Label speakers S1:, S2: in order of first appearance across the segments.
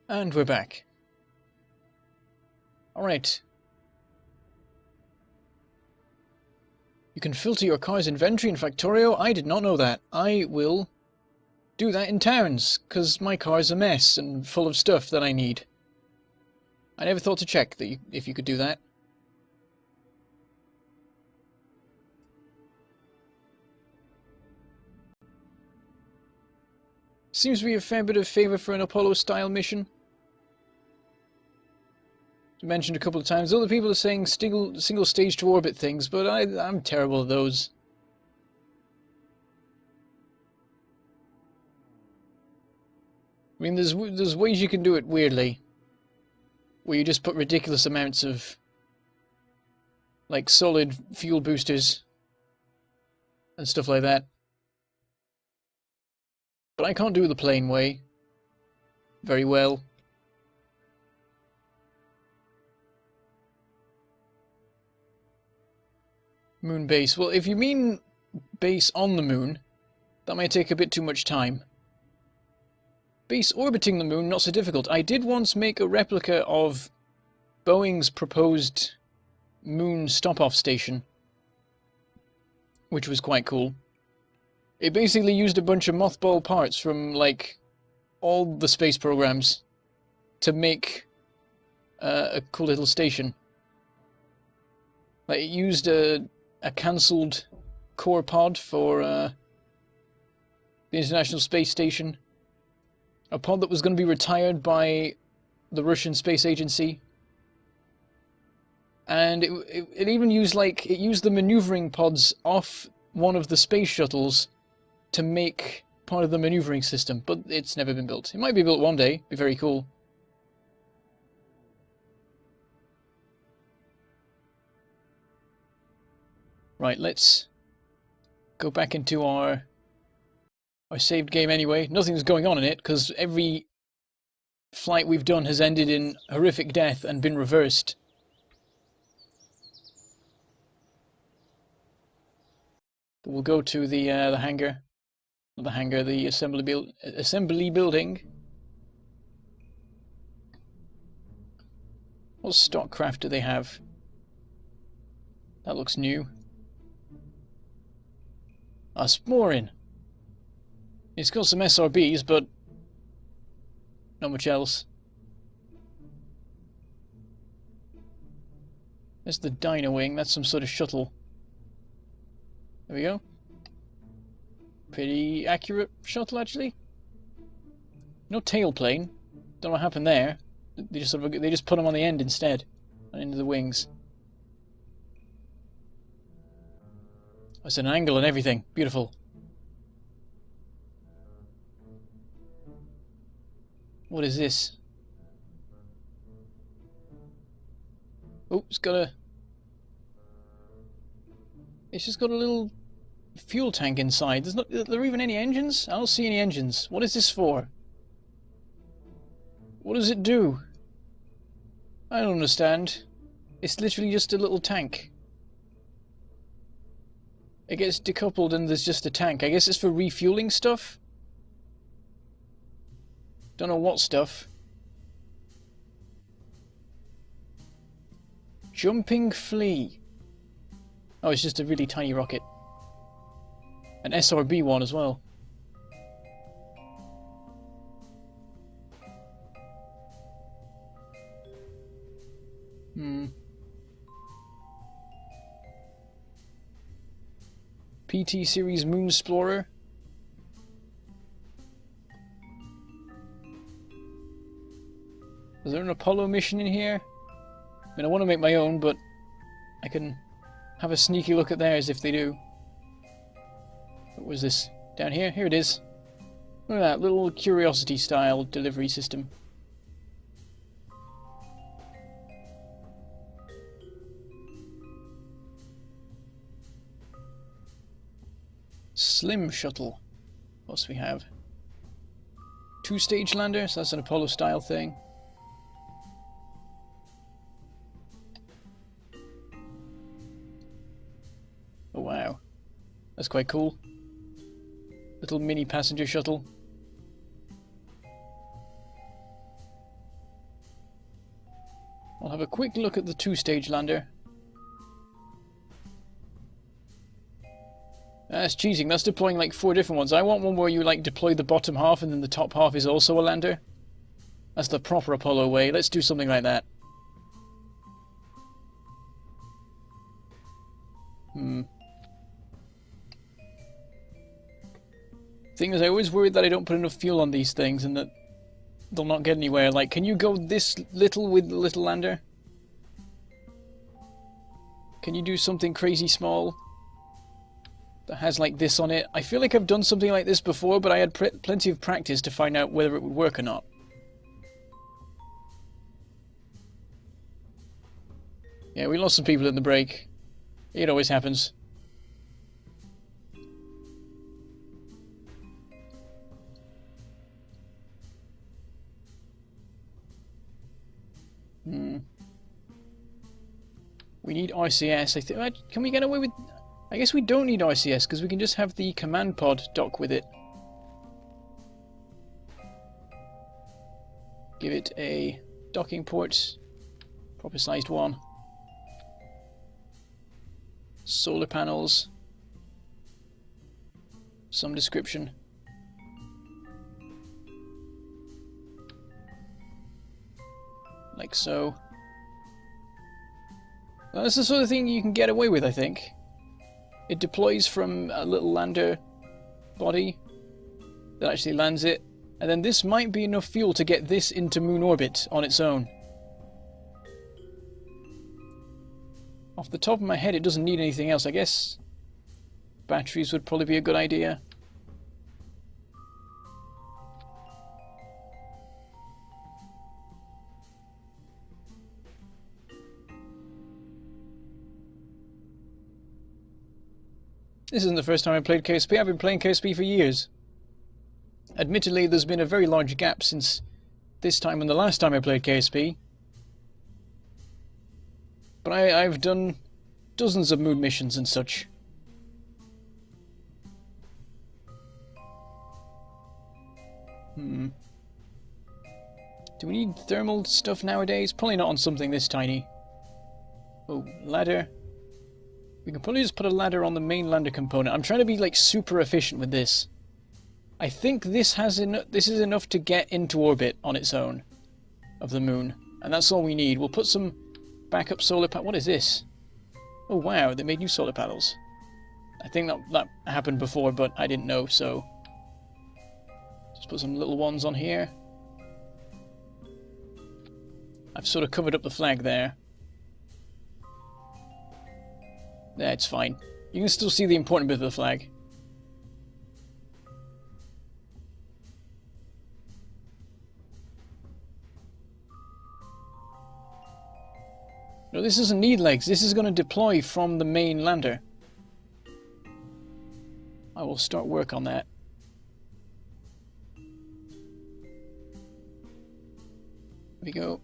S1: And we're back. Alright. You can filter your car's inventory in Factorio? I did not know that. I will do that in towns, because my car's a mess and full of stuff that I need. I never thought to check that if you could do that. Seems to be a fair bit of favour for an Apollo-style mission. Mentioned a couple of times. Other people are saying single stage to orbit things, but I'm terrible at those. I mean, there's ways you can do it weirdly, where you just put ridiculous amounts of like solid fuel boosters and stuff like that. But I can't do the plain way very well. Moon base. Well, if you mean base on the moon, that might take a bit too much time. Base orbiting the moon, not so difficult. I did once make a replica of Boeing's proposed moon stop-off station, which was quite cool. It basically used a bunch of mothball parts from, like, all the space programs to make a cool little station. Like, it used a cancelled core pod for the International Space Station. A pod that was going to be retired by the Russian Space Agency. And it even used, like, it used the maneuvering pods off one of the space shuttles to make part of the maneuvering system, but it's never been built. It might be built one day, be very cool. Right, let's go back into our saved game anyway. Nothing's going on in it, because every flight we've done has ended in horrific death and been reversed. But we'll go to the hangar. Not the hangar, the assembly building. What stock craft do they have? That looks new. Sporing. It's got some SRBs, but not much else. There's the Dino Wing. That's some sort of shuttle. There we go. Pretty accurate shuttle, actually. No tailplane. Don't know what happened there. They just put them on the end instead, and into the wings. It's an angle and everything. Beautiful. What is this? Oh, it's just got a little fuel tank inside. Are there even any engines? I don't see any engines. What is this for? What does it do? I don't understand. It's literally just a little tank. It gets decoupled and there's just a tank. I guess it's for refueling stuff? Don't know what stuff. Jumping flea. Oh, it's just a really tiny rocket. An SRB one as well. PT Series Moon Explorer. Is there an Apollo mission in here? I mean, I want to make my own, but I can have a sneaky look at theirs if they do. What was this? Down here? Here it is. Look at that little Curiosity-style delivery system. Slim shuttle. What else do we have? Two-stage lander, so that's an Apollo-style thing. Oh wow. That's quite cool. Little mini passenger shuttle. I'll have a quick look at the 2-stage lander. That's cheating. That's deploying like 4 different ones. I want one where you like deploy the bottom half and then the top half is also a lander. That's the proper Apollo way. Let's do something like that. Thing is, I always worry that I don't put enough fuel on these things and that they'll not get anywhere. Like, can you go this little with the little lander? Can you do something crazy small that has like this on it? I feel like I've done something like this before, but I had plenty of practice to find out whether it would work or not. Yeah, we lost some people in the break. It always happens. We need RCS. I think. Can we get away with? I guess we don't need RCS because we can just have the command pod dock with it. Give it a docking port, proper sized one. Solar panels. Some description. Like so. Well, that's the sort of thing you can get away with, I think. It deploys from a little lander body that actually lands it, and then this might be enough fuel to get this into moon orbit on its own. Off the top of my head, it doesn't need anything else. I guess batteries would probably be a good idea. This isn't the first time I played KSP. I've been playing KSP for years. Admittedly, there's been a very large gap since this time and the last time I played KSP. But I've done dozens of moon missions and such. Do we need thermal stuff nowadays? Probably not on something this tiny. Oh, ladder. We can probably just put a ladder on the main lander component. I'm trying to be like super efficient with this. I think this has this is enough to get into orbit on its own of the moon, and that's all we need. We'll put some backup solar panels. What is this? Oh wow, they made new solar panels. I think that happened before, but I didn't know, so just put some little ones on here. I've sort of covered up the flag there. Yeah, it's fine. You can still see the important bit of the flag. No, this doesn't need legs. This is going to deploy from the main lander. I will start work on that. There we go.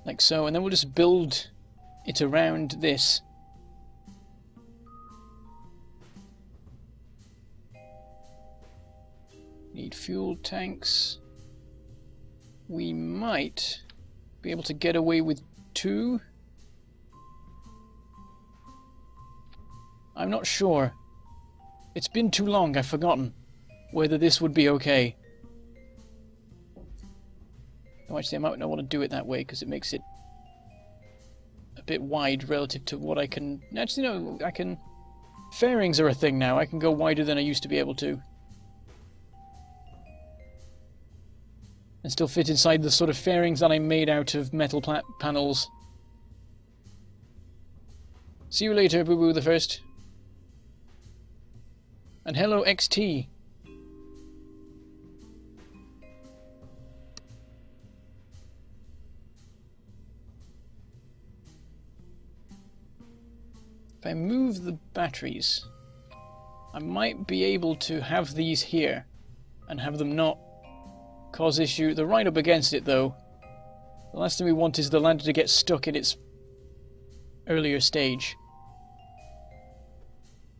S1: Like so, and then we'll just build it around this. Need fuel tanks. We might be able to get away with 2. I'm not sure. It's been too long, I've forgotten whether this would be okay. No, actually I might not want to do it that way because it makes it a bit wide relative to what I can... Actually, no, I can... Fairings are a thing now. I can go wider than I used to be able to. And still fit inside the sort of fairings that I made out of metal panels. See you later, Boo Boo the First. And hello, XT. If I move the batteries, I might be able to have these here and have them not cause issue. They're right up against it though. The last thing we want is the lander to get stuck in its earlier stage.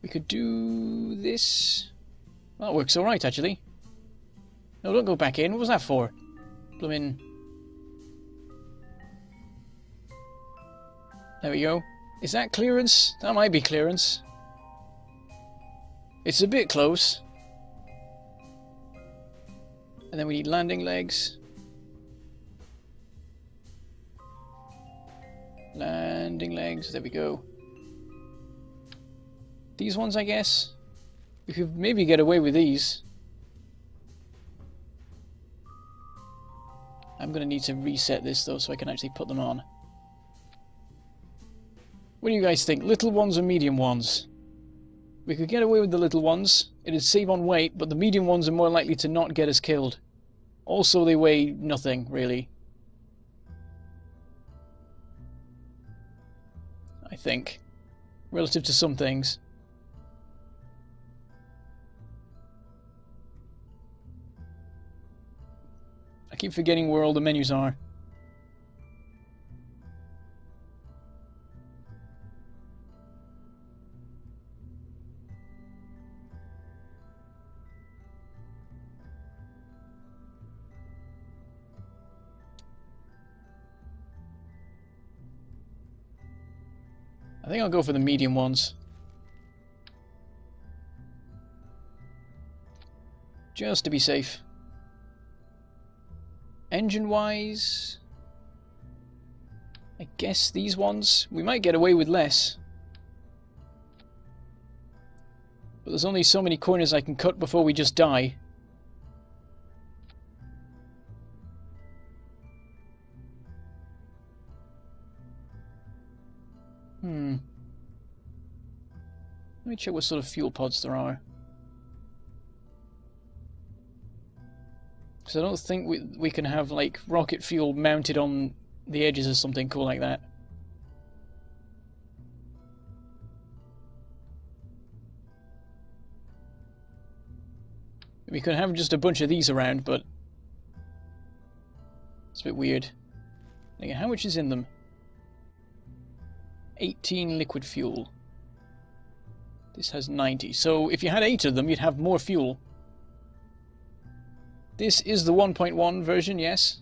S1: We could do this. That works alright actually. No, don't go back in. What was that for? Bloomin'. There we go. Is that clearance? That might be clearance. It's a bit close. And then we need landing legs. Landing legs, there we go. These ones, I guess. We could maybe get away with these. I'm going to need to reset this though so I can actually put them on. What do you guys think? Little ones or medium ones? We could get away with the little ones. It'd save on weight, but the medium ones are more likely to not get us killed. Also, they weigh nothing, really. I think. Relative to some things. I keep forgetting where all the menus are. I think I'll go for the medium ones. Just to be safe. Engine-wise, I guess these ones. We might get away with less. But there's only so many corners I can cut before we just die. Let me check what sort of fuel pods there are. Because I don't think we can have, like, rocket fuel mounted on the edges or something cool like that. We could have just a bunch of these around, but it's a bit weird. Again, how much is in them? 18 liquid fuel. This has 90. So if you had 8 of them, you'd have more fuel. This is the 1.1 version, yes.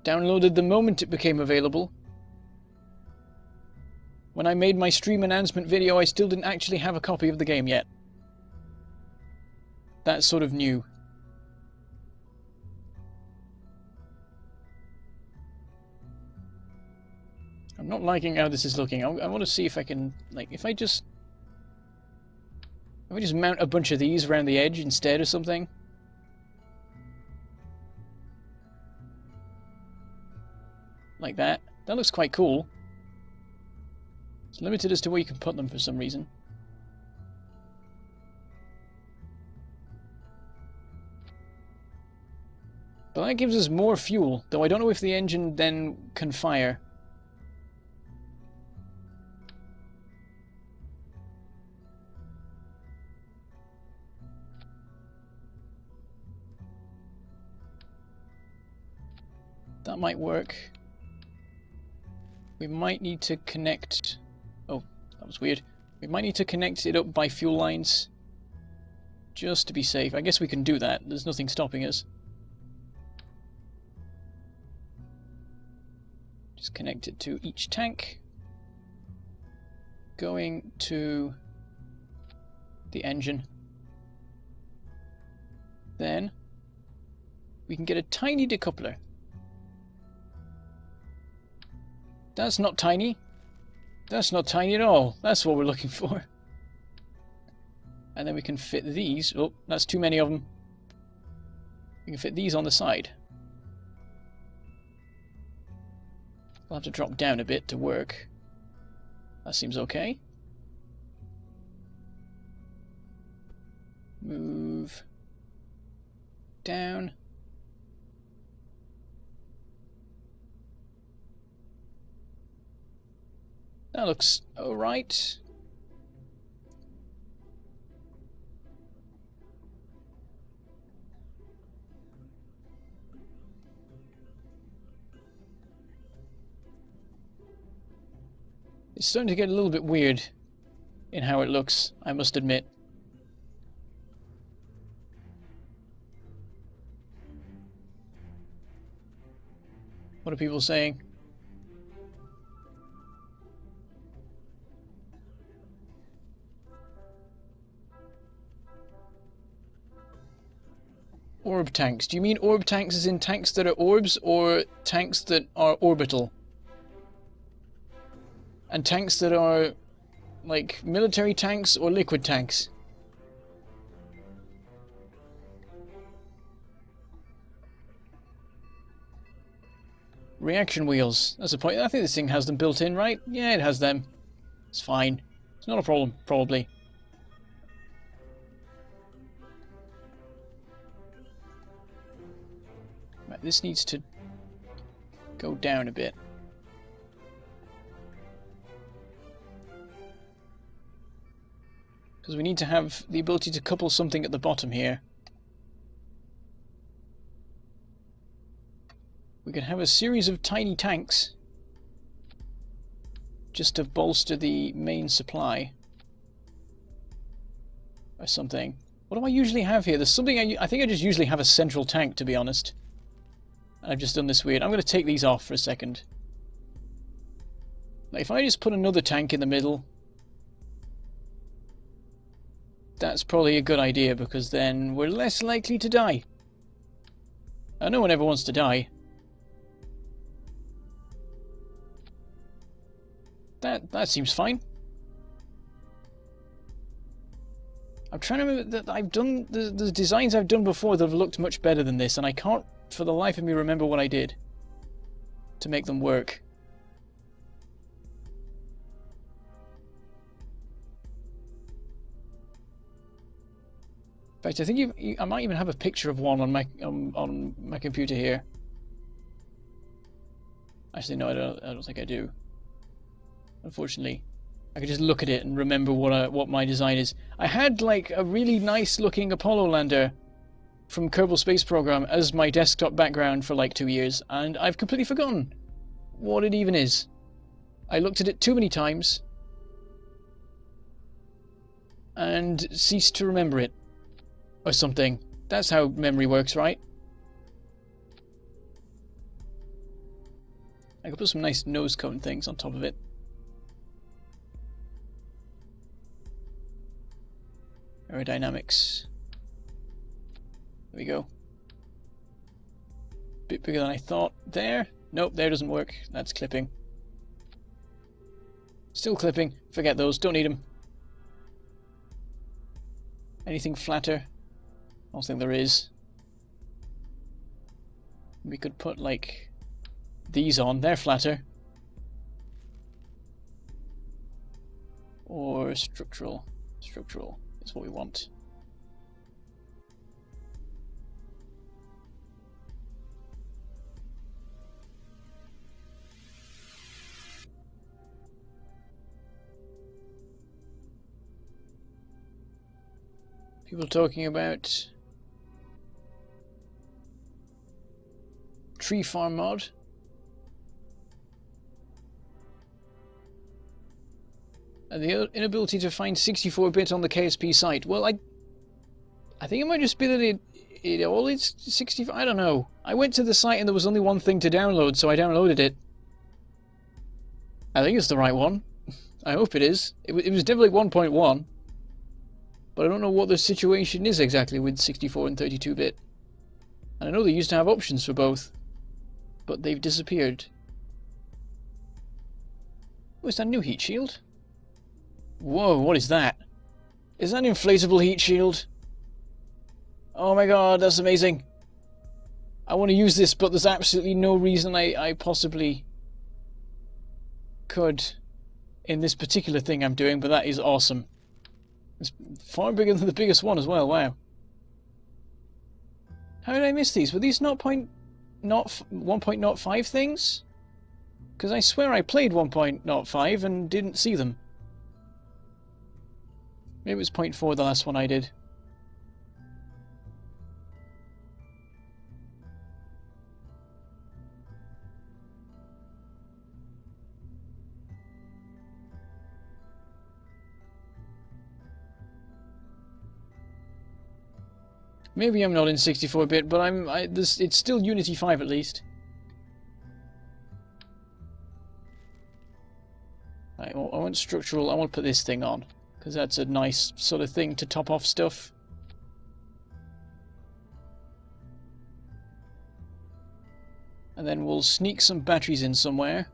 S1: Downloaded the moment it became available. When I made my stream announcement video, I still didn't actually have a copy of the game yet. That's sort of new. I'm not liking how this is looking. I want to see if I can, like, if I just mount a bunch of these around the edge instead or something. Like that. That looks quite cool. It's limited as to where you can put them for some reason. But that gives us more fuel, though I don't know if the engine then can fire. That might work. We might need to connect... Oh, that was weird. We might need to connect it up by fuel lines. Just to be safe. I guess we can do that. There's nothing stopping us. Just connect it to each tank. Going to the engine. Then we can get a tiny decoupler. That's not tiny. That's not tiny at all. That's what we're looking for. And then we can fit these. Oh, that's too many of them. We can fit these on the side. We'll have to drop down a bit to work. That seems okay. Move down. That looks alright. It's starting to get a little bit weird in how it looks, I must admit. What are people saying? Orb tanks. Do you mean orb tanks as in tanks that are orbs, or tanks that are orbital? And tanks that are, like, military tanks or liquid tanks? Reaction wheels. That's a point. I think this thing has them built in, right? Yeah, it has them. It's fine. It's not a problem, probably. Right, this needs to go down a bit. Because we need to have the ability to couple something at the bottom here. We can have a series of tiny tanks just to bolster the main supply or something. What do I usually have here? There's something I think I just usually have a central tank, to be honest. I've just done this weird. I'm going to take these off for a second. Now, if I just put another tank in the middle, that's probably a good idea, because then we're less likely to die. No one ever wants to die. That seems fine. I'm trying to remember that I've done the designs I've done before that have looked much better than this, and I can't for the life of me remember what I did to make them work. In fact, I think I might even have a picture of one on my computer here. Actually, no, I don't think I do. Unfortunately, I could just look at it and remember what my design is. I had like a really nice looking Apollo lander from Kerbal Space Program as my desktop background for like 2 years, and I've completely forgotten what it even is. I looked at it too many times and ceased to remember it. Or something. That's how memory works, right? I could put some nice nose cone things on top of it. Aerodynamics. There we go. Bit bigger than I thought. There. Nope, there doesn't work. That's clipping. Still clipping. Forget those. Don't need them. Anything flatter? I don't think there is. We could put like these on. They're flatter. Or structural. Structural is what we want. People talking about tree farm mod. And the inability to find 64-bit on the KSP site. Well, I think it might just be that it all is 65. I don't know. I went to the site and there was only one thing to download, so I downloaded it. I think it's the right one. I hope it is. It was definitely 1.1. But I don't know what the situation is exactly with 64 and 32-bit. And I know they used to have options for both, but they've disappeared. Oh, is that a new heat shield? Whoa, what is that? Is that an inflatable heat shield? Oh my god, that's amazing. I want to use this, but there's absolutely no reason I possibly could in this particular thing I'm doing, but that is awesome. It's far bigger than the biggest one as well, wow. How did I miss these? Were these not 1.05 things? Because I swear I played 1.05 and didn't see them. Maybe it was 0.4 the last one I did. Maybe I'm not in 64-bit, but it's still Unity 5 at least. want structural. I want to put this thing on, because that's a nice sort of thing to top off stuff. And then we'll sneak some batteries in somewhere.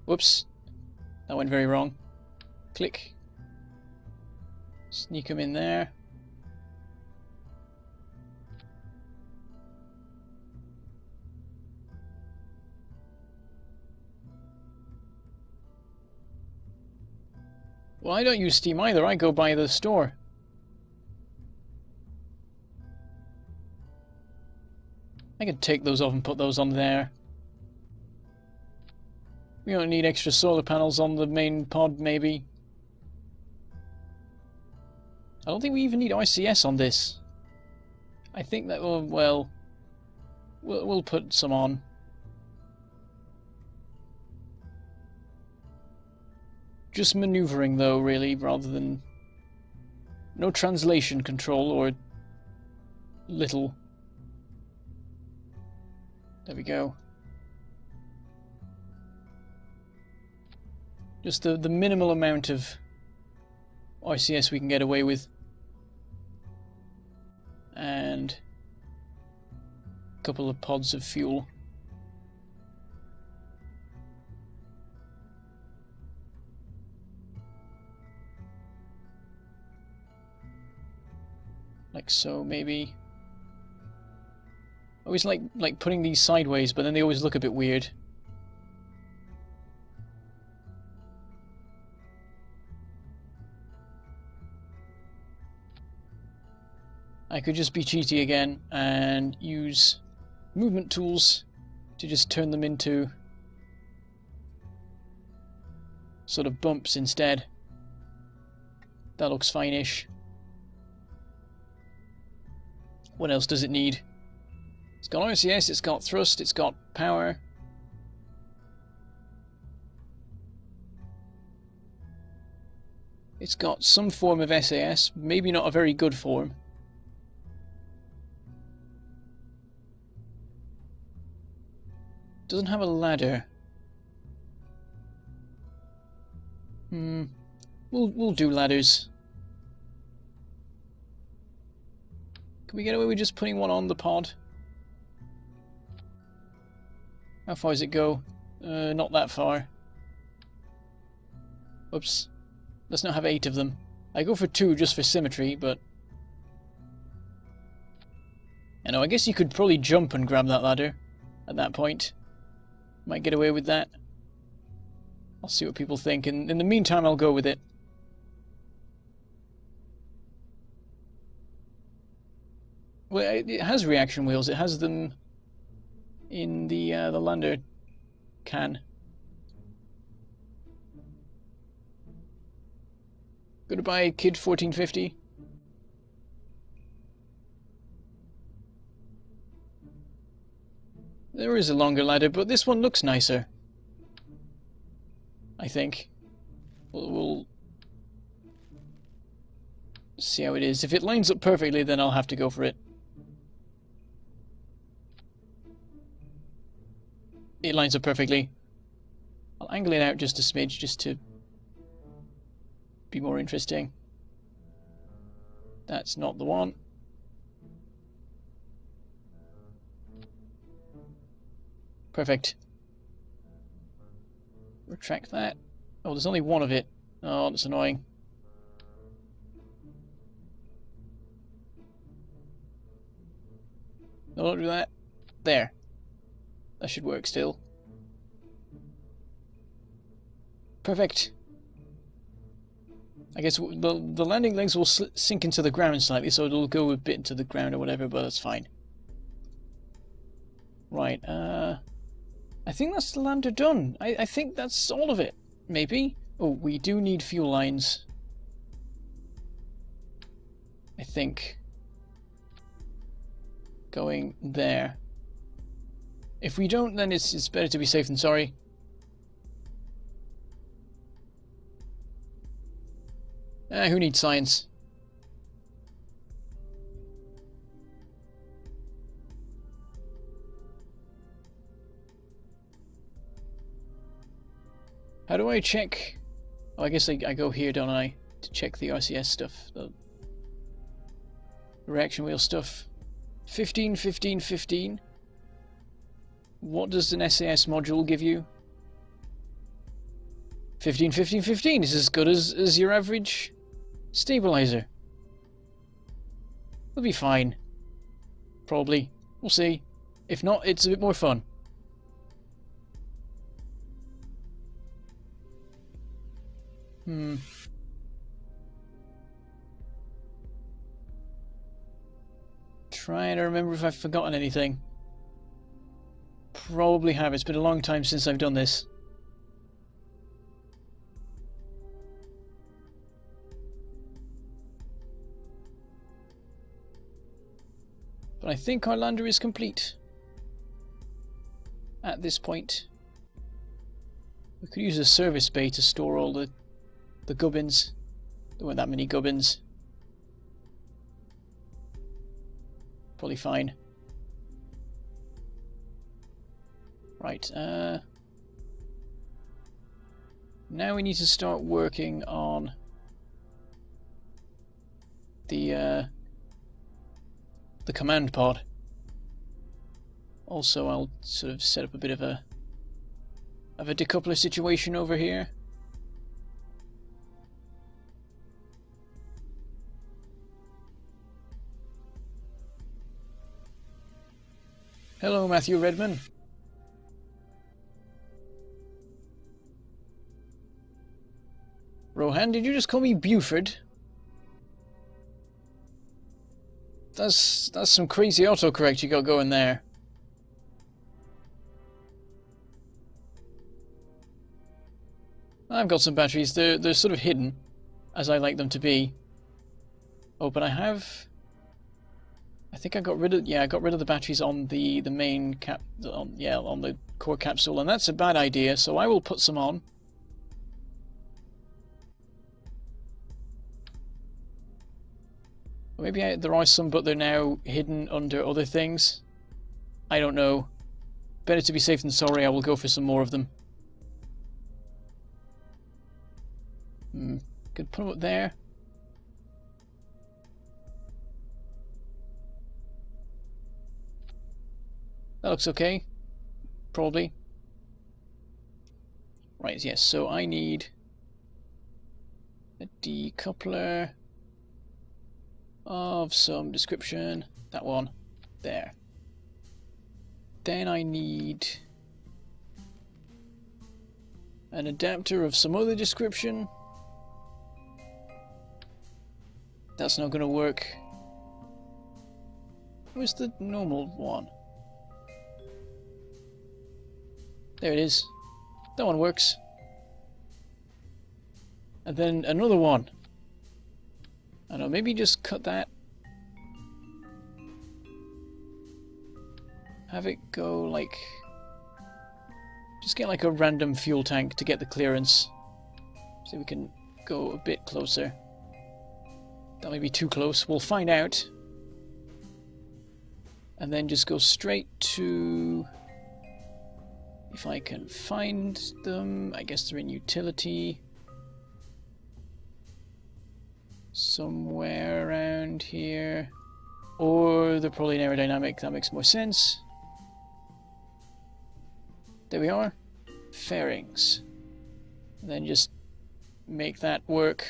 S1: Whoops. That went very wrong. Click. Sneak them in there. Well, I don't use Steam either. I go by the store. I can take those off and put those on there. We don't need extra solar panels on the main pod, maybe. I don't think we even need ICS on this. I think that, well, we'll put some on. Just maneuvering, though, really, rather than... No translation control, or... little. There we go. Just the minimal amount of ICS we can get away with. And a couple of pods of fuel. Like so, maybe. I always like putting these sideways, but then they always look a bit weird. I could just be cheaty again and use movement tools to just turn them into sort of bumps instead. That looks fine-ish. What else does it need? It's got ICS, it's got thrust, it's got power. It's got some form of SAS, maybe not a very good form. Doesn't have a ladder. We'll do ladders. Can we get away with just putting one on the pod? How far does it go? Not that far. Oops. Let's not have 8 of them. I go for 2 just for symmetry, but... I know, I guess you could probably jump and grab that ladder at that point. Might get away with that. I'll see what people think, and in the meantime I'll go with it. Well, it has reaction wheels. It has them in the lander can. Goodbye, Kid 1450. There is a longer ladder, but this one looks nicer. I think. We'll see how it is. If it lines up perfectly, then I'll have to go for it. It lines up perfectly. I'll angle it out just a smidge, just to be more interesting. That's not the one. Perfect. Retract that. Oh, there's only one of it. Oh, that's annoying. No, don't do that. There. That should work still. Perfect. I guess the landing legs will sink into the ground slightly, so it'll go a bit into the ground or whatever, but that's fine. Right, I think that's the lander done. I think that's all of it, maybe? Oh, we do need fuel lines. I think. Going there. If we don't, then it's better to be safe than sorry. Who needs science? How do I check? Oh, I guess I go here, don't I? To check the RCS stuff. The reaction wheel stuff. 15, 15, 15. What does an SAS module give you? 15, 15, 15 is as good as your average stabilizer. We'll be fine. Probably. We'll see. If not, it's a bit more fun. Trying to remember if I've forgotten anything. Probably have. It's been a long time since I've done this. But I think our lander is complete. At this point. We could use a service bay to store all the gubbins. There weren't that many gubbins. Probably fine. Right, now we need to start working on the command pod. Also, I'll sort of set up a bit of a decoupler situation over here. Hello, Matthew Redman. Rohan, did you just call me Buford? That's some crazy autocorrect you got going there. I've got some batteries. They're sort of hidden, as I like them to be. Oh, but I think I got rid of the batteries on the main cap on the core capsule, and that's a bad idea, so I will put some on. Maybe there are some, but they're now hidden under other things. I don't know. Better to be safe than sorry. I will go for some more of them. Could put them up there. That looks okay. Probably. Right, yes, so I need a decoupler of some description. That one. There. Then I need an adapter of some other description. That's not going to work. Where's the normal one? There it is. That one works. And then another one. I don't know, maybe just cut that. Have it go like... Just get like a random fuel tank to get the clearance. So we can go a bit closer. That may be too close. We'll find out. And then just go straight to... If I can find them, I guess they're in utility. Somewhere around here. Or they're probably in aerodynamic, that makes more sense. There we are. Fairings. And then just make that work.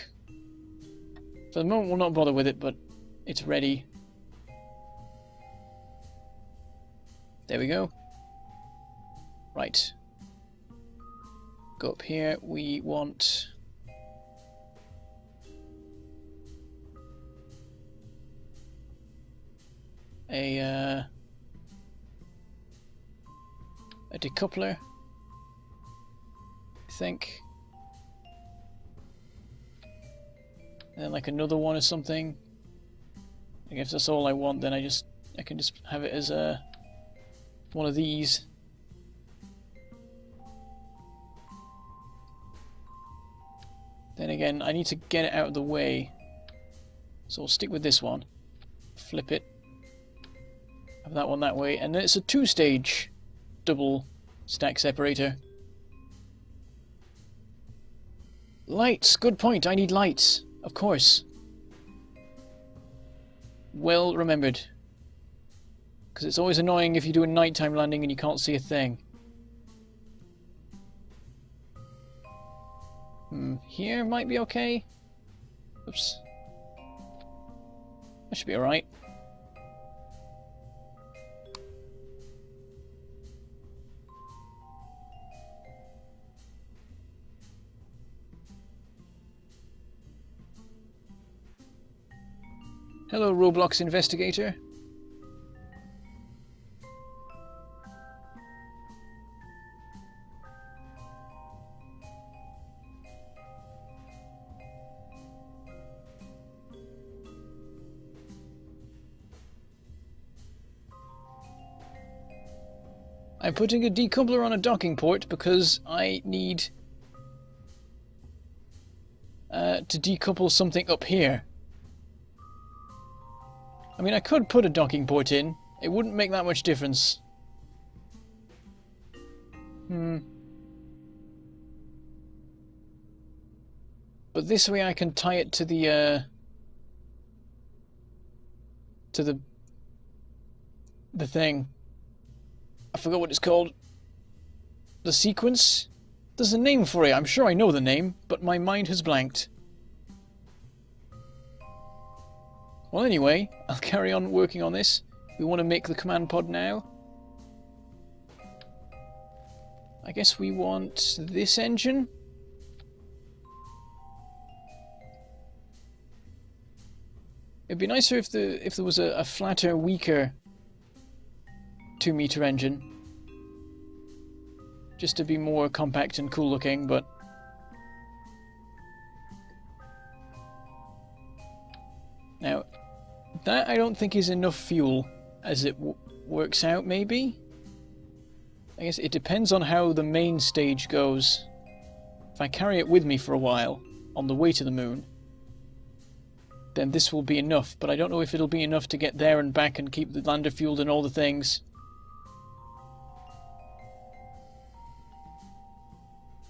S1: For the moment we'll not bother with it, but it's ready. There we go. Right. Go up here. We want a decoupler, I think. And then like another one or something. I guess that's all I want, then I can just have it as one of these. Then again, I need to get it out of the way. So I'll stick with this one. Flip it. Have that one that way. And then it's a two-stage double stack separator. Lights! Good point, I need lights. Of course. Well remembered. Because it's always annoying if you do a nighttime landing and you can't see a thing. Here might be okay. Oops. That should be alright. Hello, Roblox investigator. I'm putting a decoupler on a docking port because I need to decouple something up here. I mean, I could put a docking port in. It wouldn't make that much difference. But this way I can tie it to the thing. I forgot what it's called. The sequence? There's a name for it. I'm sure I know the name, but my mind has blanked. Well, anyway, I'll carry on working on this. We want to make the command pod now. I guess we want this engine. It'd be nicer if there was a flatter, weaker 2-meter engine. Just to be more compact and cool looking, but... Now, that I don't think is enough fuel, as it works out, maybe? I guess it depends on how the main stage goes. If I carry it with me for a while, on the way to the moon, then this will be enough, but I don't know if it'll be enough to get there and back and keep the lander fueled and all the things.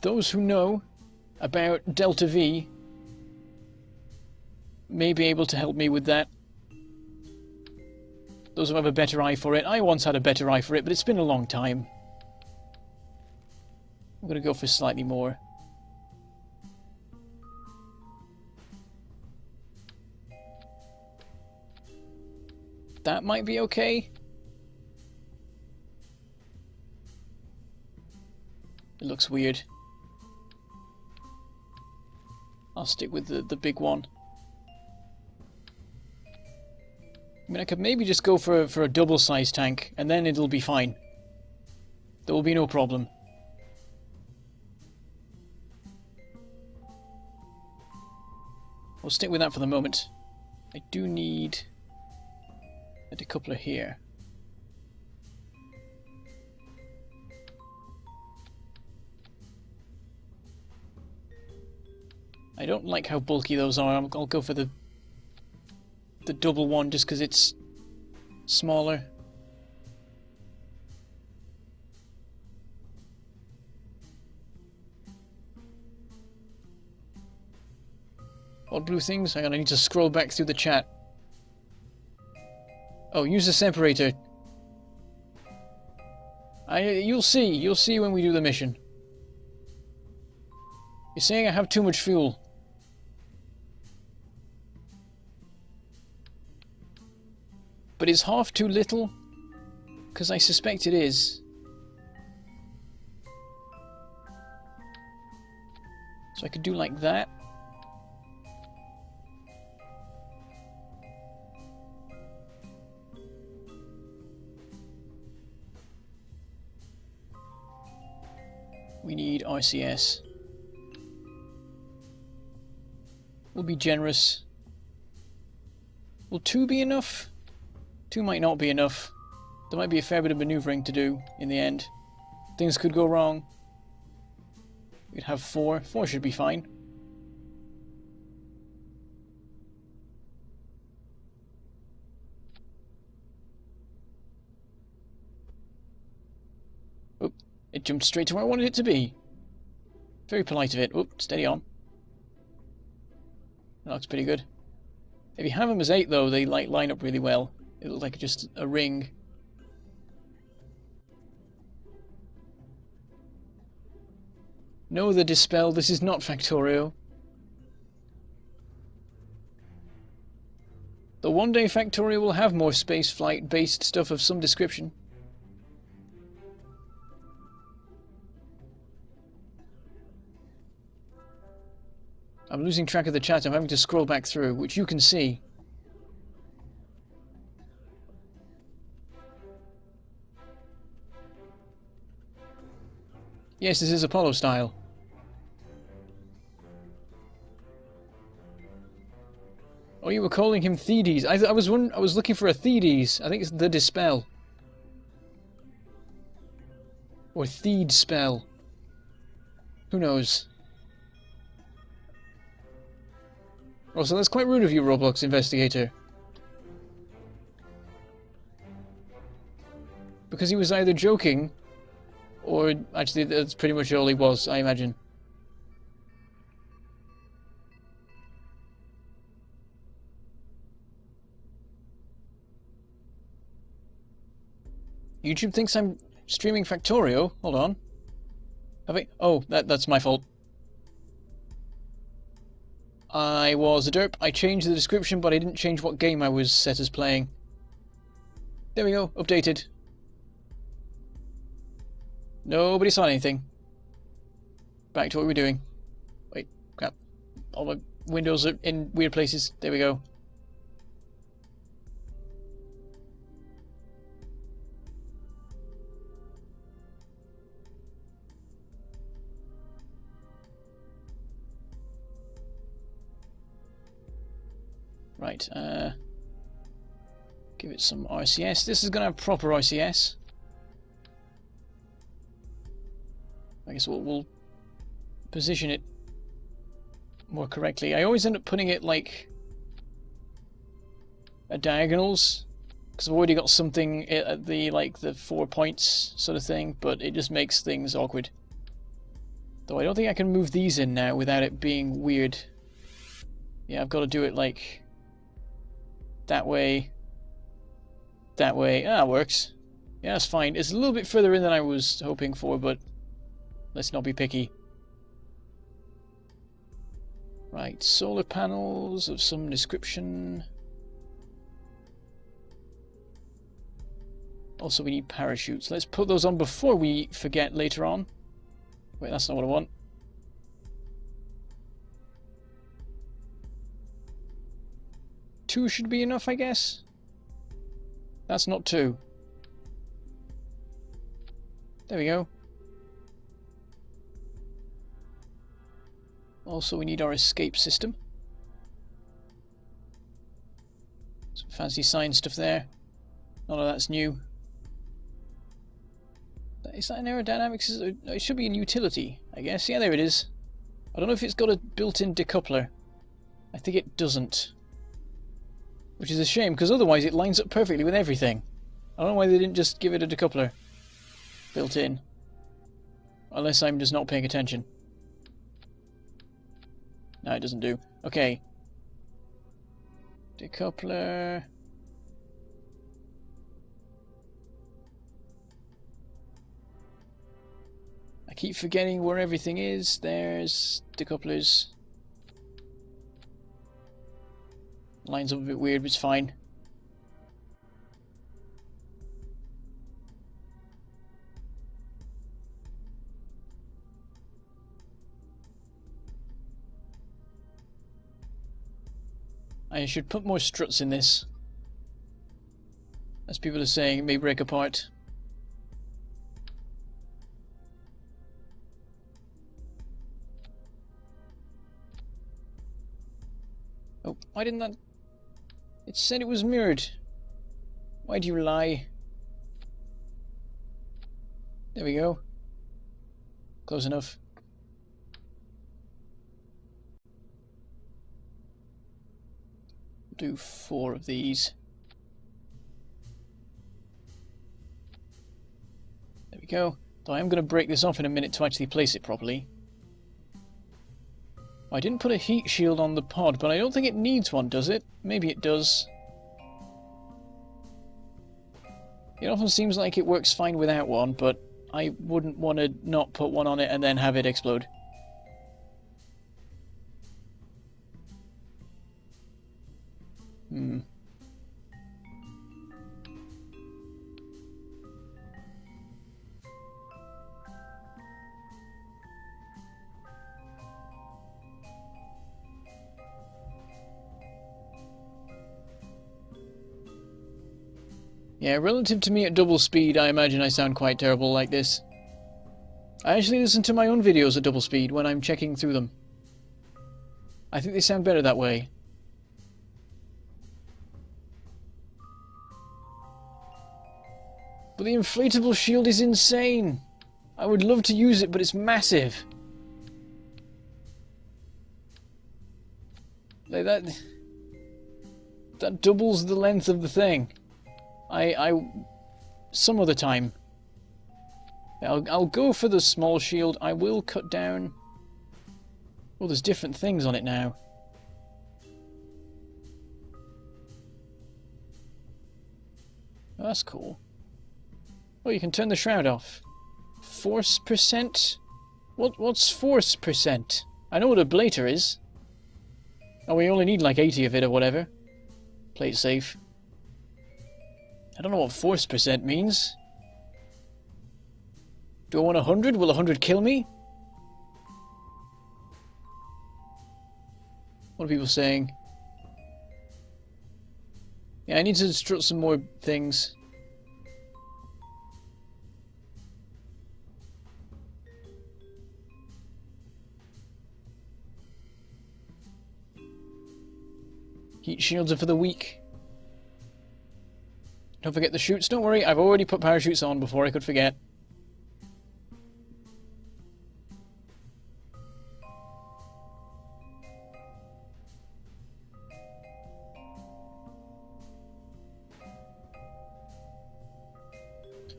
S1: Those who know about Delta V may be able to help me with that. Those who have a better eye for it. I once had a better eye for it, but it's been a long time. I'm going to go for slightly more. That might be okay. It looks weird. I'll stick with the big one. I mean, I could maybe just go for a double-sized tank, and then it'll be fine. There will be no problem. We'll stick with that for the moment. I do need a decoupler here. I don't like how bulky those are. I'll go for the double one just because it's smaller. Odd blue things? Hang on, I need to scroll back through the chat. Oh, use the separator. You'll see when we do the mission. You're saying I have too much fuel. But is half too little? Because I suspect it is. So I could do like that. We need RCS. We'll be generous. Will 2 be enough? 2 might not be enough. There might be a fair bit of maneuvering to do in the end. Things could go wrong. We could have 4. 4 should be fine. Oop, it jumped straight to where I wanted it to be. Very polite of it. Oop, steady on. That looks pretty good. If you have them as 8 though, they like line up really well. It looks like just a ring. No, the Dispel, this is not Factorio. The one day Factorio will have more spaceflight based stuff of some description. I'm losing track of the chat, I'm having to scroll back through, which you can see. Yes, this is Apollo style. Oh, you were calling him Thedes. I was looking for a Thedes. I think it's the Dispel. Or Theed spell. Who knows? Also, that's quite rude of you, Roblox Investigator. Because he was either joking, or actually that's pretty much all he was, I imagine. YouTube thinks I'm streaming Factorio. Hold on. Have I? Oh, that's my fault. I was a derp. I changed the description, but I didn't change what game I was set as playing. There we go. Updated. Nobody saw anything. Back to what we're doing. Wait, crap. All my windows are in weird places. There we go. Right, give it some RCS. This is going to have proper RCS. I guess we'll position it more correctly. I always end up putting it like at diagonals because I've already got something at the the 4 points sort of thing, but it just makes things awkward. Though I don't think I can move these in now without it being weird. Yeah, I've got to do it like that way. That way. Ah, works. Yeah, that's fine. It's a little bit further in than I was hoping for, but let's not be picky. Right, solar panels of some description. Also, we need parachutes. Let's put those on before we forget later on. Wait, that's not what I want. Two should be enough, I guess. That's not 2. There we go. Also, we need our escape system. Some fancy science stuff there. None of that's new. Is that an aerodynamics? It should be in utility, I guess. Yeah, there it is. I don't know if it's got a built-in decoupler. I think it doesn't. Which is a shame, because otherwise it lines up perfectly with everything. I don't know why they didn't just give it a decoupler built in. Unless I'm just not paying attention. No, it doesn't do. Okay. Decoupler. I keep forgetting where everything is. There's decouplers. Lines up a bit weird, but it's fine. I should put more struts in this. As people are saying, it may break apart. Oh, why didn't that... It said it was mirrored. Why do you lie? There we go. Close enough. Do 4 of these. There we go. Though I am going to break this off in a minute to actually place it properly. I didn't put a heat shield on the pod, but I don't think it needs one, does it? Maybe it does. It often seems like it works fine without one, but I wouldn't want to not put one on it and then have it explode. Yeah, relative to me at double speed, I imagine I sound quite terrible like this. I actually listen to my own videos at double speed when I'm checking through them. I think they sound better that way. But the inflatable shield is insane! I would love to use it, but it's massive! Like that doubles the length of the thing. Some other time. I'll go for the small shield. I will cut down. Oh, there's different things on it now. Oh, that's cool. Oh, you can turn the shroud off. Force percent? What's force percent? I know what a blater is. Oh, we only need like 80 of it or whatever. Play it safe. I don't know what force percent means. Do I want 100? Will 100 kill me? What are people saying? Yeah, I need to strut some more things. Heat shields are for the weak. Don't forget the chutes. Don't worry, I've already put parachutes on before I could forget.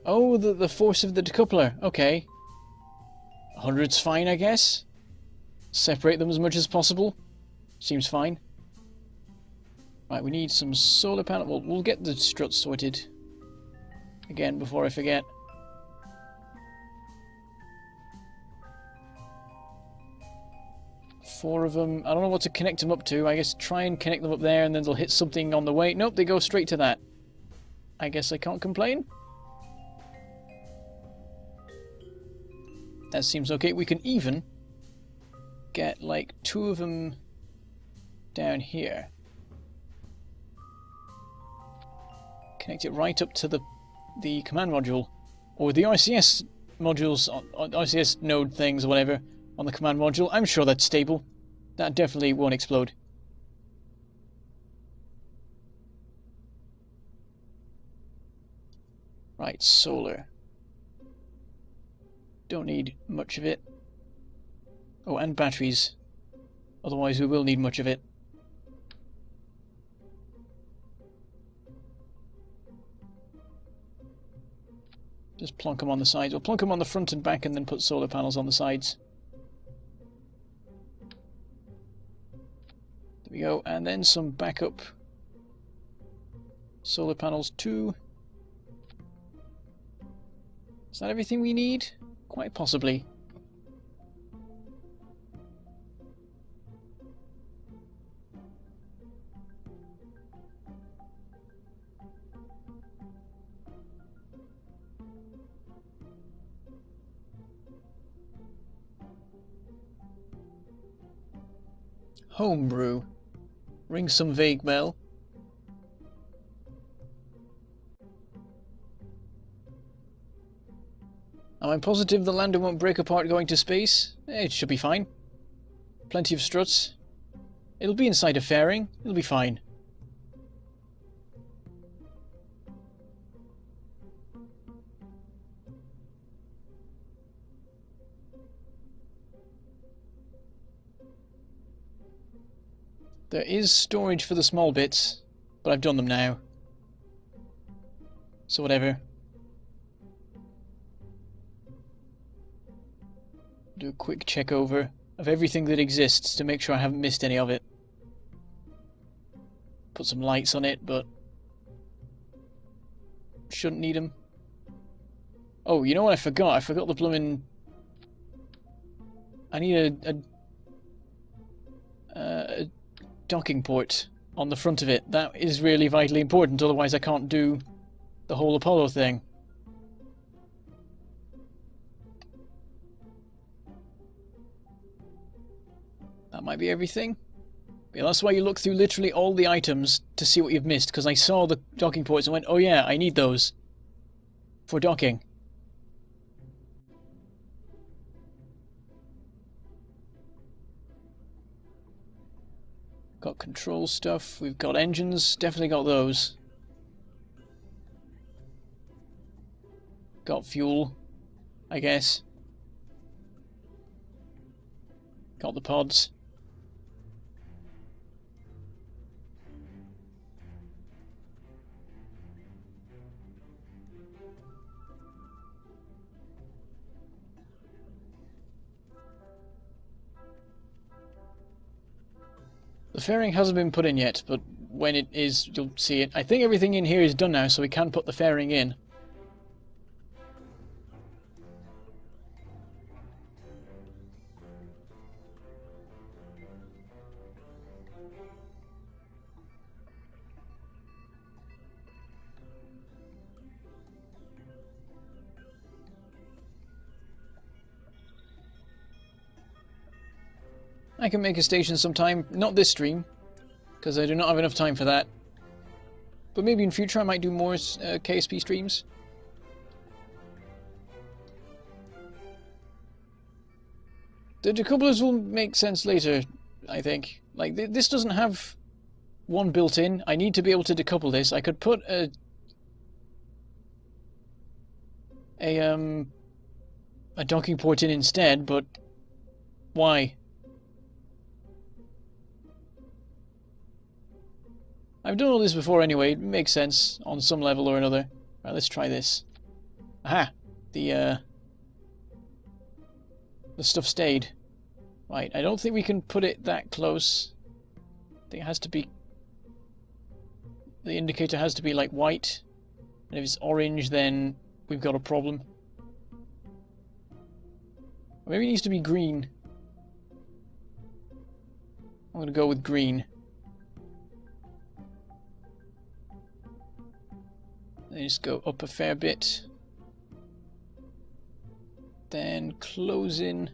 S1: Oh, the force of the decoupler. Okay. 100's fine, I guess. Separate them as much as possible. Seems fine. Right, we need some solar panel. We'll get the struts sorted again before I forget. Four of them. I don't know what to connect them up to. I guess try and connect them up there and then they'll hit something on the way. Nope, they go straight to that. I guess I can't complain. That seems okay. We can even get like 2 of them down here. Connect it right up to the command module, or the RCS modules, RCS node things or whatever on the command module. I'm sure that's stable. That definitely won't explode. Right, solar. Don't need much of it. Oh, and batteries. Otherwise we will need much of it. Just plonk them on the sides. Or plonk them on the front and back and then put solar panels on the sides. There we go. And then some backup solar panels too. Is that everything we need? Quite possibly. Homebrew. Ring some vague bell. Am I positive the lander won't break apart going to space? It should be fine. Plenty of struts. It'll be inside a fairing. It'll be fine. There is storage for the small bits, but I've done them now. So whatever. Do a quick check over. of everything that exists to make sure I haven't missed any of it. Put some lights on it, but shouldn't need them. Oh, you know what I forgot? I forgot the blooming... I need a docking port on the front of it. That is really vitally important, otherwise I can't do the whole Apollo thing. That might be everything. Yeah, that's why you look through literally all the items to see what you've missed, because I saw the docking ports and went, oh yeah, I need those for docking. Got control stuff, we've got engines, definitely got those. Got fuel, I guess. Got the pods. The fairing hasn't been put in yet, but when it is, you'll see it. I think everything in here is done now, so we can put the fairing in. I can make a station sometime, not this stream, because I do not have enough time for that. But maybe in future I might do more KSP streams. The decouplers will make sense later, I think. Like, this doesn't have one built in. I need to be able to decouple this. I could put a docking port in instead, but why? I've done all this before anyway, it makes sense on some level or another. Right, let's try this. Aha! The stuff stayed. Right, I don't think we can put it that close. I think it has to be... The indicator has to be like white. And if it's orange, then we've got a problem. Or maybe it needs to be green. I'm gonna go with green. Then just go up a fair bit. Then close in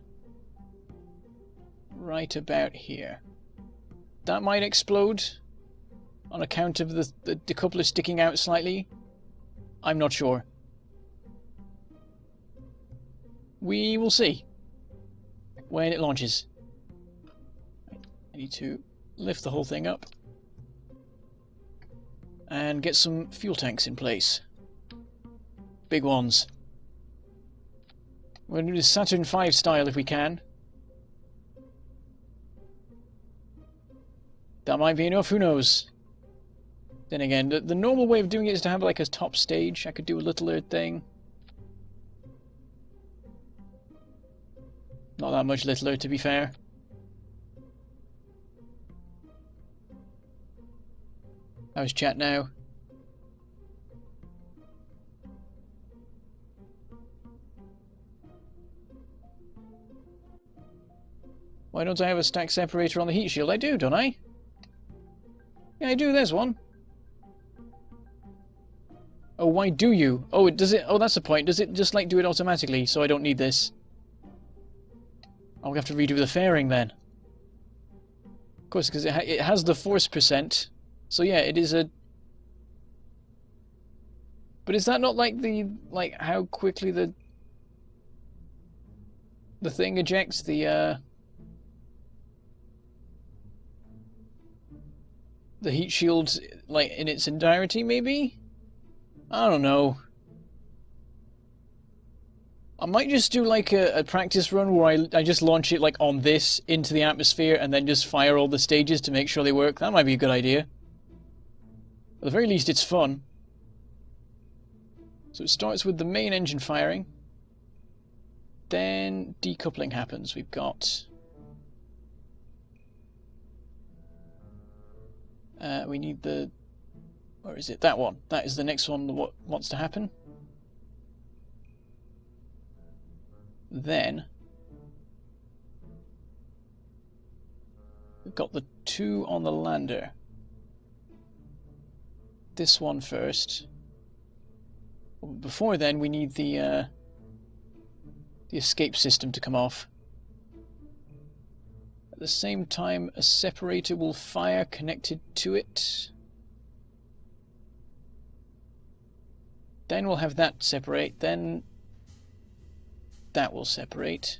S1: right about here. That might explode on account of the decoupler sticking out slightly. I'm not sure. We will see when it launches. I need to lift the whole thing up and get some fuel tanks in place. Big ones. We're going to do the Saturn V style if we can. That might be enough, who knows? Then again, the normal way of doing it is to have like a top stage. I could do a littler thing. Not that much littler, to be fair. How's chat now? Why don't I have a stack separator on the heat shield? I do, don't I? Yeah, I do, there's one. Oh, why do you? Oh, does it? Oh, that's the point. Does it just, like, do it automatically, so I don't need this? I'll have to redo the fairing, then. Of course, because it has the force percent. So, yeah, it is a... But is that not, like, like, how quickly the thing ejects the heat shield, like, in its entirety, maybe? I don't know. I might just do like a practice run where I just launch it like on this into the atmosphere and then just fire all the stages to make sure they work. That might be a good idea. At the very least it's fun. So it starts with the main engine firing. Then decoupling happens. We've got We need the... Where is it? That one. That is the next one that wants to happen. Then... we've got the two on the lander. This one first. Before then, we need the escape system to come off. At the same time, a separator will fire connected to it. Then we'll have that separate, then that will separate.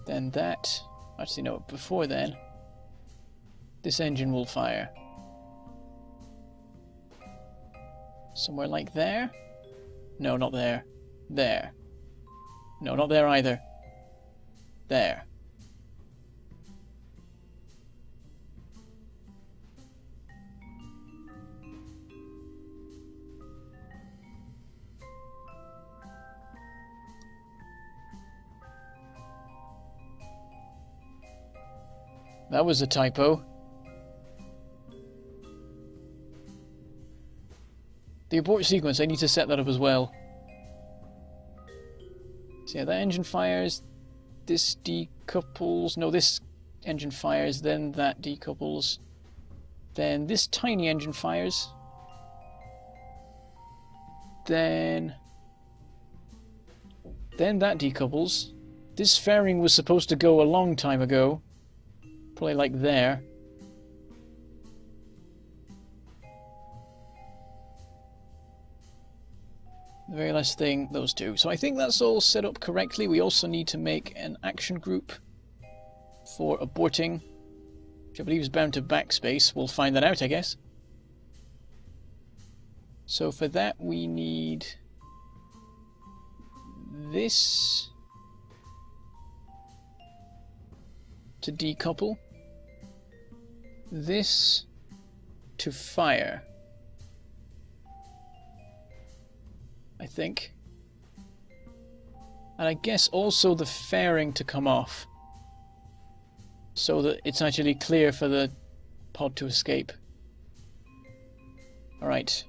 S1: Then that, actually no, before then, this engine will fire. Somewhere like there? No, not there. There. No, not there either. There. That was a typo. The abort sequence, I need to set that up as well. So yeah, that engine fires, this decouples, no, this engine fires, then that decouples, then this tiny engine fires, then that decouples. This fairing was supposed to go a long time ago, probably like there. The very last thing, those two. So I think that's all set up correctly. We also need to make an action group for aborting, which I believe is bound to backspace. We'll find that out, I guess. So for that we need this to decouple, this to fire, I think. And I guess also the fairing to come off, so that it's actually clear for the pod to escape. Alright.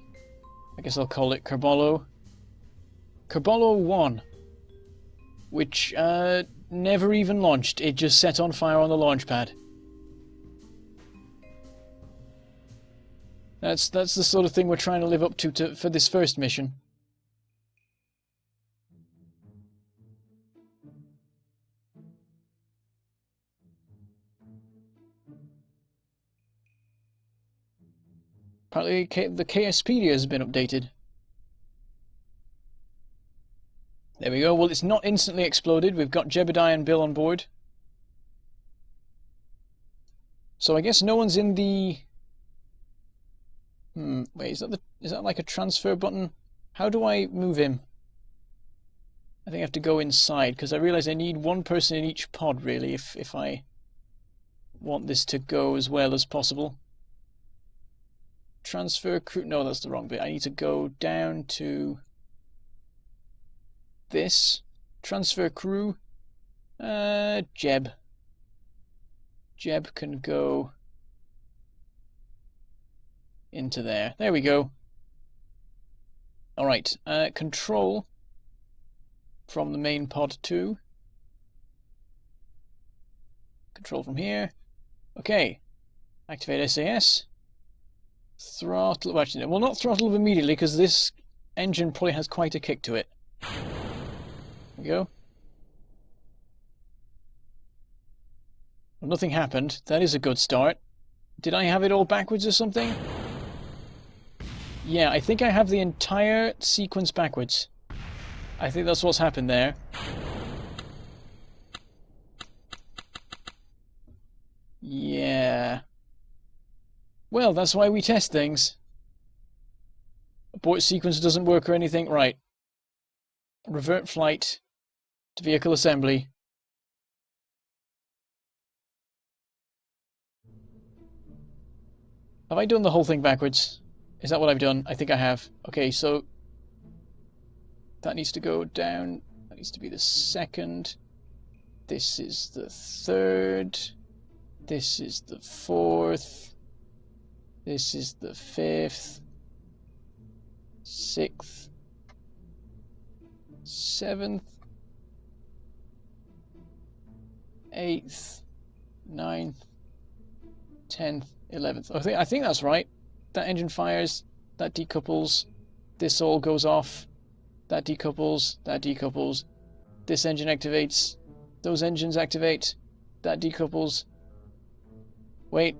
S1: I guess I'll call it Kerbal. Kerbal 1. Which, never even launched. It just set on fire on the launch pad. That's the sort of thing we're trying to live up to for this first mission. Apparently the KSP has been updated. There we go. Well, it's not instantly exploded. We've got Jebediah and Bill on board. So I guess no one's in the... wait, is that like a transfer button? How do I move him? I think I have to go inside, because I realize I need one person in each pod, really, if I want this to go as well as possible. Transfer crew... no, that's the wrong bit. I need to go down to this. Transfer crew. Jeb. Jeb can go into there. There we go. Alright, control from the main pod 2. Control from here. Okay. Activate SAS. Throttle... well, actually, we'll not throttle up immediately, because this engine probably has quite a kick to it. There we go. Well, nothing happened. That is a good start. Did I have it all backwards or something? Yeah, I think I have the entire sequence backwards. I think that's what's happened there. Yeah. Well, that's why we test things. Abort sequence doesn't work or anything. Right. Revert flight to vehicle assembly. Have I done the whole thing backwards? Is that what I've done? I think I have. Okay, so that needs to go down. That needs to be the second. This is the third. This is the fourth. This is the fifth. Sixth. Seventh. Eighth. Ninth. 10th, 11th. I think that's right. That engine fires, that decouples, this all goes off, that decouples, that decouples, this engine activates, those engines activate, that decouples. Wait.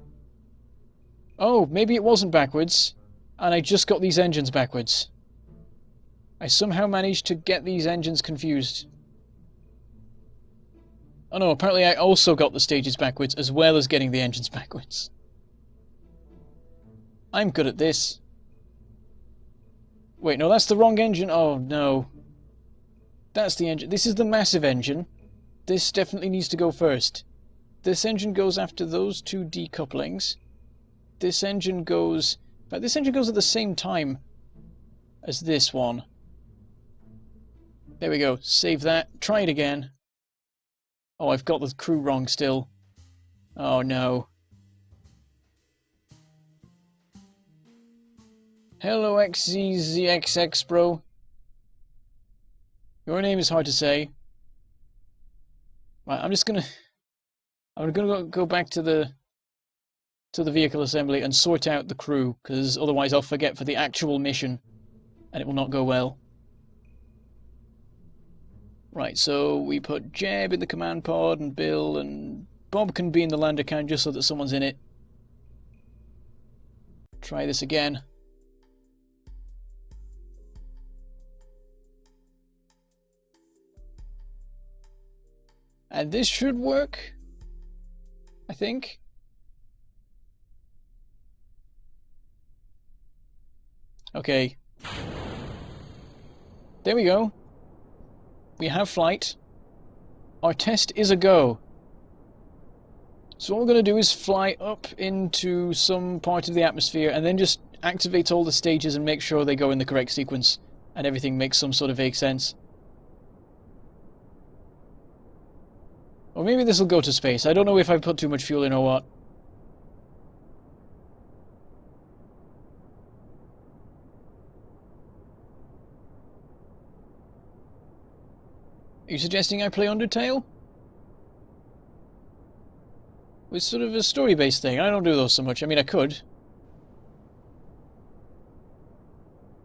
S1: Oh, maybe it wasn't backwards, and I just got these engines backwards. I somehow managed to get these engines confused. Oh no, apparently I also got the stages backwards, as well as getting the engines backwards. I'm good at this. Wait, no, that's the wrong engine. Oh, no. That's the engine. This is the massive engine. This definitely needs to go first. This engine goes after those two decouplings. This engine goes... But this engine goes at the same time as this one. There we go. Save that. Try it again. Oh, I've got the crew wrong still. Oh, no. Hello, XZZXX, bro. Your name is hard to say. Right, I'm gonna go back to the vehicle assembly and sort out the crew, because otherwise I'll forget for the actual mission, and it will not go well. Right, so we put Jeb in the command pod, and Bill, and Bob can be in the lander can just so that someone's in it. Try this again. And this should work, I think. Okay. There we go. We have flight. Our test is a go. So what we're going to do is fly up into some part of the atmosphere and then just activate all the stages and make sure they go in the correct sequence and everything makes some sort of vague sense. Or maybe this will go to space. I don't know if I put too much fuel in or what. Are you suggesting I play Undertale? It's sort of a story-based thing. I don't do those so much. I mean, I could.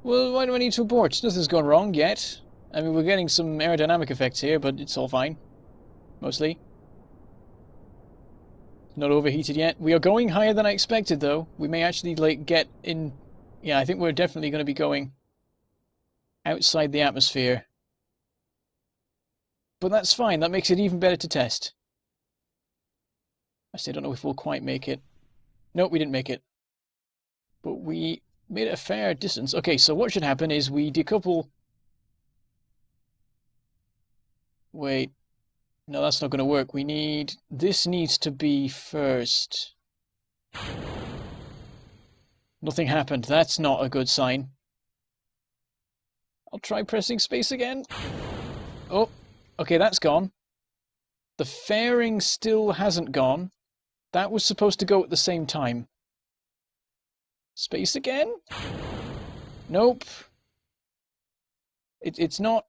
S1: Well, why do I need to abort? Nothing's gone wrong yet. I mean, we're getting some aerodynamic effects here, but it's all fine. Mostly. Not overheated yet. We are going higher than I expected, though. We may actually, like, get in... Yeah, I think we're definitely going to be going outside the atmosphere. But that's fine. That makes it even better to test. I still don't know if we'll quite make it. Nope, we didn't make it. But we made it a fair distance. Okay, so what should happen is we decouple... Wait. No, that's not going to work. We need... This needs to be first. Nothing happened. That's not a good sign. I'll try pressing space again. Oh, okay, that's gone. The fairing still hasn't gone. That was supposed to go at the same time. Space again? Nope. It's not...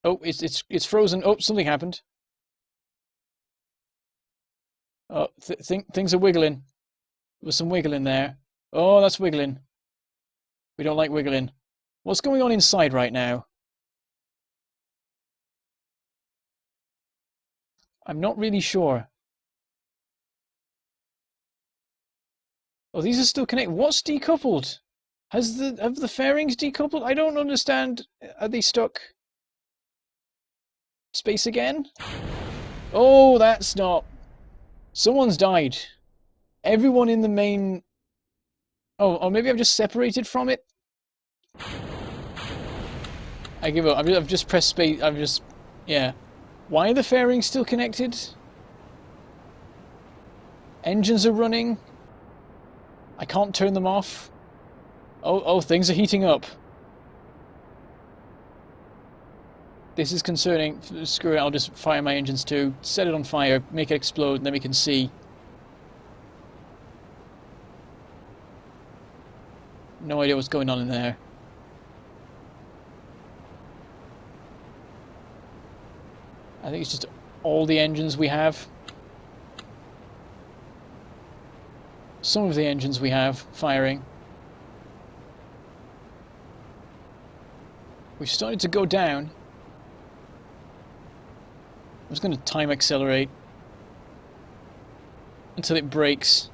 S1: Oh, it's frozen. Oh, something happened. Oh, things are wiggling. There's some wiggling there. Oh, that's wiggling. We don't like wiggling. What's going on inside right now? I'm not really sure. Oh, these are still connected. What's decoupled? Have the fairings decoupled? I don't understand. Are they stuck? Space again? Oh, that's not... Someone's died. Everyone in the main... Oh, or maybe I've just separated from it? I give up. I've just pressed space. I've just... Yeah. Why are the fairings still connected? Engines are running. I can't turn them off. Oh, things are heating up. This is concerning. Screw it, I'll just fire my engines too. Set it on fire, make it explode, and then we can see. No idea what's going on in there. I think it's just all the engines we have. Some of the engines we have firing. We've started to go down. I'm just going to time accelerate until it breaks.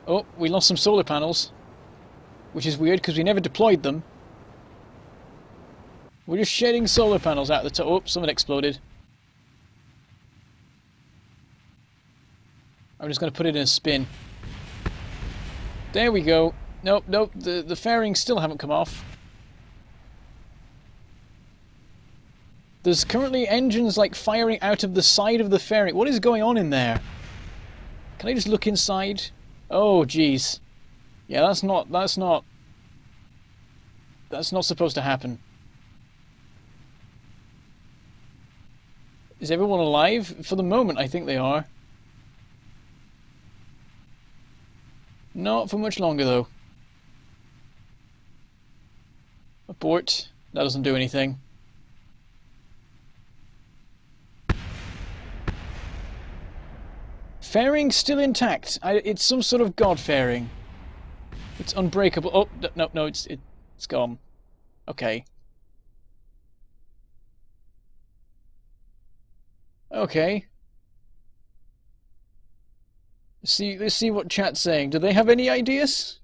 S1: Oh, we lost some solar panels, which is weird because we never deployed them. We're just shedding solar panels out the top. Oh, something exploded. I'm just going to put it in a spin. There we go. Nope, nope, the fairings still haven't come off. There's currently engines like firing out of the side of the fairing. What is going on in there? Can I just look inside? Oh, jeez. Yeah, that's not supposed to happen. Is everyone alive? For the moment, I think they are. Not for much longer, though. Abort. That doesn't do anything. Fairing still intact. It's some sort of god fairing. It's unbreakable. Oh, no, no, it's gone. Okay. Okay. Let's see what chat's saying. Do they have any ideas?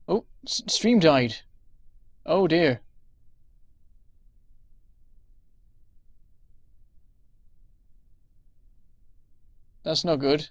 S1: Oh, stream died. Oh dear. That's no good.